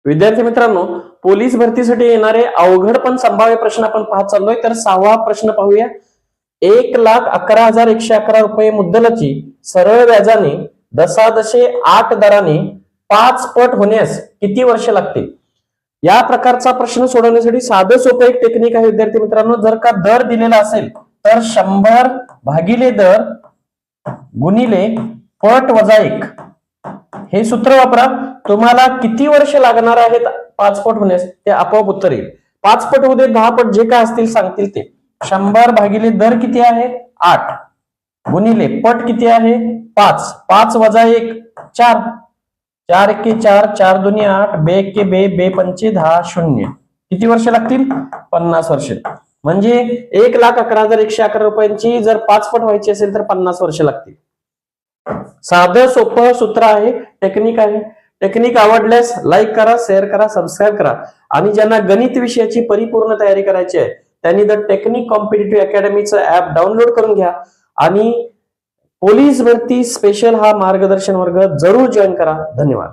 विद्यार्थी मित्रांनो, पोलीस भरतीसाठी येणारे अवघड पण संभाव्य प्रश्न आपण पाहत चाललोय. तर 6वा प्रश्न पाहूया. 1,11,111 रुपये मुद्दलाची सरळ व्याजाने 10.8 दराने 5 पट होण्यास किती वर्ष लागतील? या प्रकारचा प्रश्न सोडवण्यासाठी साधं सोपं एक टेक्निक आहे विद्यार्थी मित्रांनो. जर का दर दिलेला असेल तर 100 भागिले दर गुणिले पट वजा 1 हे सूत्र वापरा. तुम्हाला किती वर्ष लागणार आहेत 5 पट होण्यास ते आपोआप उत्तर येईल. 5 पट होऊ दे, 10 पट, जे काय असतील सांगतील ते. 100 भागिले दर किती आहे 8 गुणिले पट किती आहे 5, 5 वजा 1 4, 4 एके 4, 4 दुनी 8, बे एके बे, बे पंचे 10, 0. किती वर्ष लागतील? 50 वर्ष. म्हणजे 1,11,111 रुपयांची जर 5 पट व्हायची असेल तर 50 वर्ष लागतील. साधं सोपं सूत्र आहे, टेक्निक आहे. टेक्निक आवडल्यास लाईक करा, शेअर करा, सबस्क्राईब करा. आणि ज्यांना गणित विषयाची परिपूर्ण तयारी करायची आहे त्यांनी द टेक्निक कॉम्पिटिटिव्ह अकॅडमीचं ऍप डाउनलोड करून घ्या आणि पोलीस भरती स्पेशल हा मार्गदर्शन वर्ग जरूर जॉईन करा. धन्यवाद.